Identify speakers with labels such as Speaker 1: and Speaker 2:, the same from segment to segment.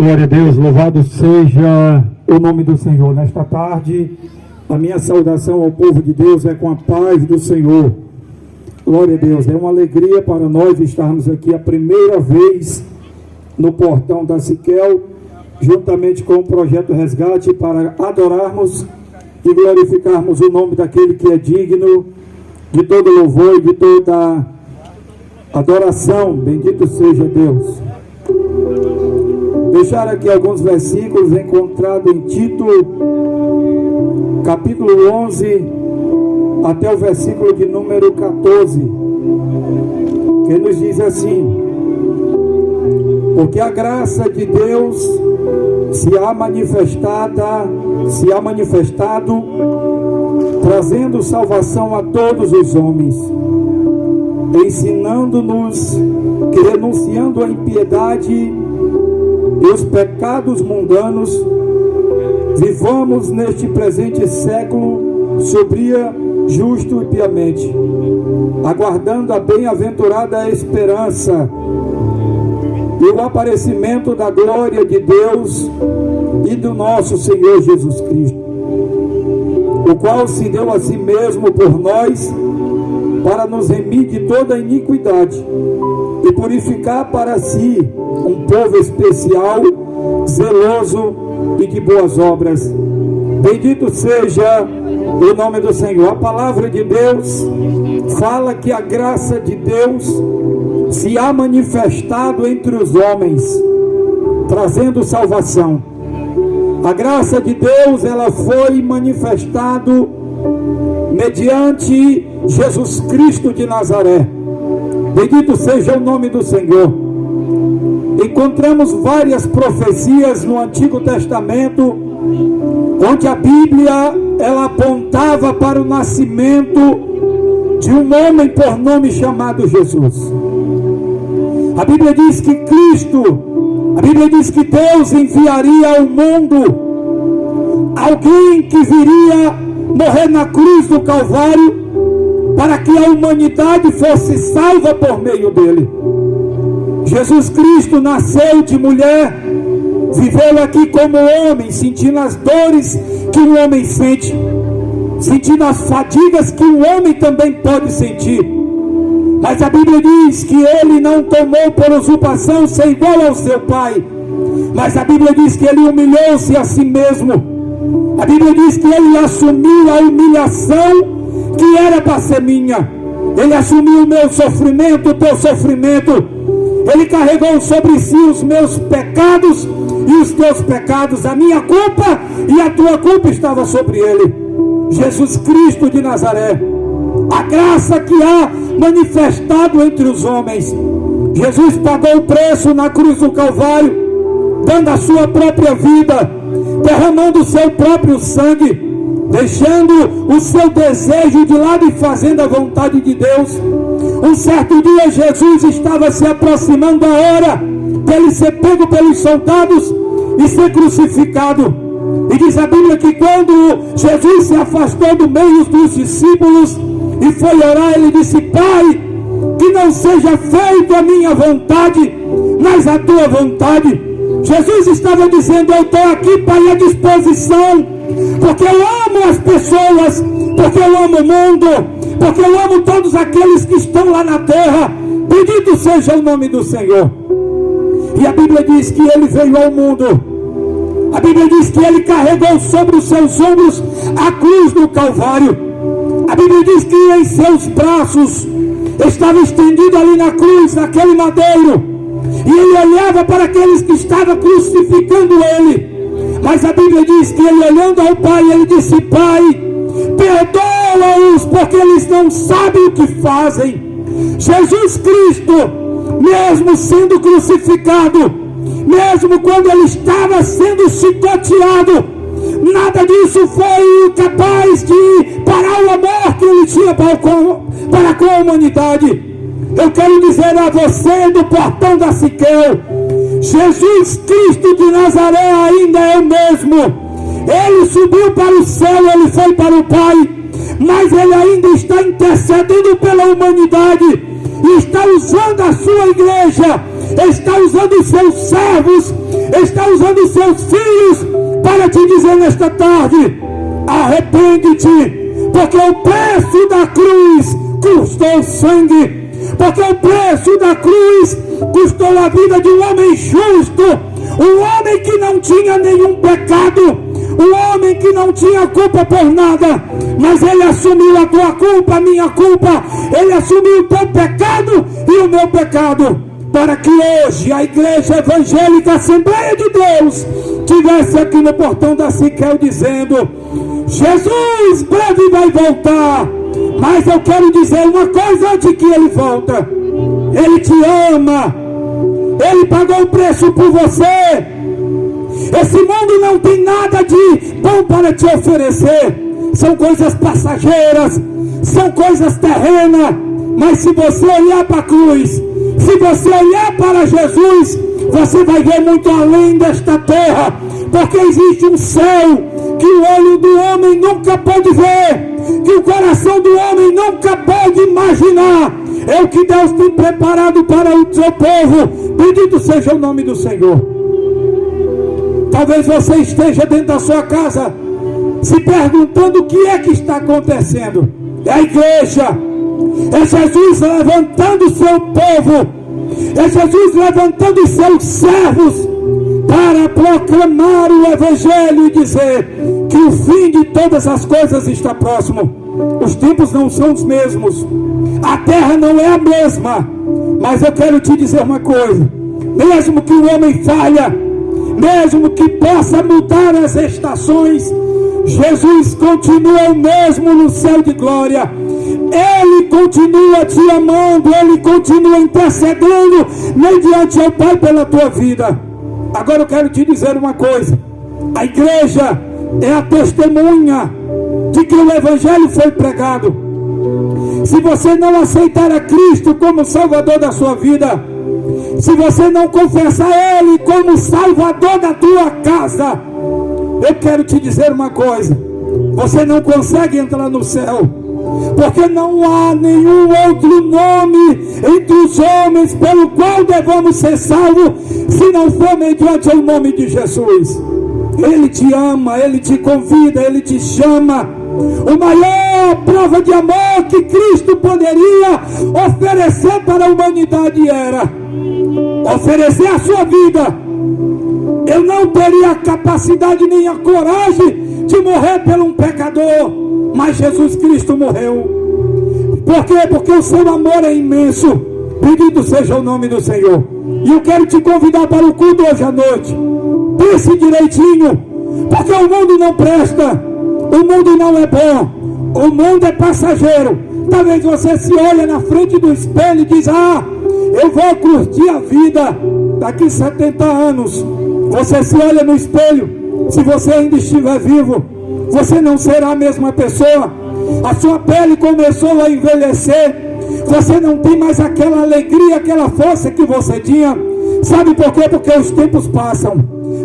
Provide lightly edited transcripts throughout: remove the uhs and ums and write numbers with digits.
Speaker 1: Glória a Deus, louvado seja o nome do Senhor. Nesta tarde, a minha saudação ao povo de Deus é com a paz do Senhor. Glória a Deus, é uma alegria para nós estarmos aqui a primeira vez no portão da Siquel, juntamente com o Projeto Resgate, para adorarmos e glorificarmos o nome daquele que é digno de todo louvor e de toda adoração. Bendito seja Deus. Deixar aqui alguns versículos encontrados em Tito, capítulo 11, até o versículo de número 14, que nos diz assim: porque a graça de Deus se há manifestado, trazendo salvação a todos os homens, ensinando-nos que, renunciando à impiedade e os pecados mundanos, vivamos neste presente século sobria, justo e piamente, aguardando a bem-aventurada esperança e o aparecimento da glória de Deus e do nosso Senhor Jesus Cristo, o qual se deu a si mesmo por nós, para nos remir de toda iniquidade e purificar para si um povo especial, zeloso e de boas obras. Bendito seja o nome do Senhor. A palavra de Deus fala que a graça de Deus se há manifestado entre os homens, trazendo salvação. A graça de Deus, ela foi manifestado mediante Jesus Cristo de Nazaré. Bendito seja o nome do Senhor. Encontramos várias profecias no Antigo Testamento, onde a Bíblia ela apontava para o nascimento de um homem por nome chamado Jesus. A Bíblia diz que Deus enviaria ao mundo alguém que viria morrer na cruz do Calvário, para que a humanidade fosse salva por meio dele. Jesus Cristo nasceu de mulher, viveu aqui como homem, sentindo as dores que um homem sente, sentindo as fadigas que um homem também pode sentir. Mas a Bíblia diz que ele não tomou por usurpação ser igual ao seu Pai, mas a Bíblia diz que ele humilhou-se a si mesmo. A Bíblia diz que ele assumiu a humilhação que era para ser minha. Ele assumiu o meu sofrimento, o teu sofrimento. Ele carregou sobre si os meus pecados e os teus pecados. A minha culpa e a tua culpa estava sobre ele. Jesus Cristo de Nazaré, a graça que há manifestado entre os homens. Jesus pagou o preço na cruz do Calvário, dando a sua própria vida, derramando o seu próprio sangue, deixando o seu desejo de lado e fazendo a vontade de Deus. Um certo dia Jesus estava se aproximando da hora de ele ser pego pelos soldados e ser crucificado. E diz a Bíblia que quando Jesus se afastou do meio dos discípulos e foi orar, ele disse: Pai, que não seja feita a minha vontade, mas a tua vontade. Jesus estava dizendo: eu estou aqui, Pai, à disposição, porque eu amo as pessoas, porque eu amo o mundo, porque eu amo todos aqueles que estão lá na terra. Bendito seja o nome do Senhor. E a Bíblia diz que ele veio ao mundo. A Bíblia diz que ele carregou sobre os seus ombros a cruz do Calvário. A Bíblia diz que em seus braços estava estendido ali na cruz, naquele madeiro, e ele olhava para aqueles que estavam crucificando ele. Mas a Bíblia diz que ele, olhando ao Pai, ele disse: Pai, perdoa-os, porque eles não sabem o que fazem. Jesus Cristo, mesmo sendo crucificado, mesmo quando ele estava sendo chicoteado, nada disso foi capaz de parar o amor que ele tinha para com a humanidade. Eu quero dizer a você do portão da Siquel: Jesus Cristo de Nazaré ainda é o mesmo. Ele subiu para o céu, ele foi para o Pai, mas ele ainda está intercedendo pela humanidade e está usando a sua igreja está usando os seus servos, está usando os seus filhos para te dizer nesta tarde: arrepende-te, porque o preço da cruz custou sangue, porque o preço da cruz custou a vida de um homem justo, um homem que não tinha nenhum pecado, um homem que não tinha culpa por nada, mas ele assumiu a tua culpa, a minha culpa, ele assumiu o teu pecado e o meu pecado, para que hoje a Igreja Evangélica Assembleia de Deus estivesse aqui no portão da Siquel dizendo: Jesus breve vai voltar. Mas eu quero dizer uma coisa antes que ele volta: ele te ama, ele pagou o preço por você. Esse mundo não tem nada de bom para te oferecer, são coisas passageiras, são coisas terrenas. Mas se você olhar para a cruz, se você olhar para Jesus, você vai ver muito além desta terra, porque existe um céu que o olho do homem nunca pode ver, que o coração do homem nunca pode imaginar. É o que Deus tem preparado para o seu povo. Bendito seja o nome do Senhor. Talvez você esteja dentro da sua casa se perguntando o que é que está acontecendo. É a igreja, é Jesus levantando o seu povo, é Jesus levantando os seus servos para proclamar o Evangelho e dizer que o fim de todas as coisas está próximo. Os tempos não são os mesmos, a terra não é a mesma, mas eu quero te dizer uma coisa: mesmo que o homem falha, mesmo que possa mudar as estações, Jesus continua o mesmo no céu de glória. Ele continua te amando, ele continua intercedendo mediante ao Pai pela tua vida. Agora eu quero te dizer uma coisa: a igreja é a testemunha de que o Evangelho foi pregado. Se você não aceitar a Cristo como Salvador da sua vida, se você não confessar Ele como Salvador da tua casa, eu quero te dizer uma coisa: você não consegue entrar no céu, porque não há nenhum outro nome entre os homens pelo qual devamos ser salvos, se não for mediante o nome de Jesus. Ele te ama, ele te convida, ele te chama. O maior prova de amor que Cristo poderia oferecer para a humanidade era oferecer a sua vida. Eu não teria a capacidade nem a coragem de morrer por um pecador, mas Jesus Cristo morreu. Por quê? Porque o seu amor é imenso. Bendito seja o nome do Senhor. E eu quero te convidar para o culto hoje à noite. Pense direitinho, porque o mundo não presta, o mundo não é bom, o mundo é passageiro. Talvez você se olhe na frente do espelho e diz: eu vou curtir a vida daqui 70 anos. Você se olha no espelho, se você ainda estiver vivo, você não será a mesma pessoa. A sua pele começou a envelhecer, você não tem mais aquela alegria, aquela força que você tinha. Sabe por quê? Porque os tempos passam,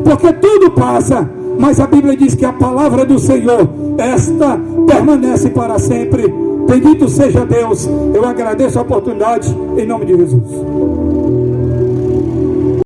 Speaker 1: porque tudo passa, mas a Bíblia diz que a palavra do Senhor, esta permanece para sempre. Bendito seja Deus. Eu agradeço a oportunidade em nome de Jesus.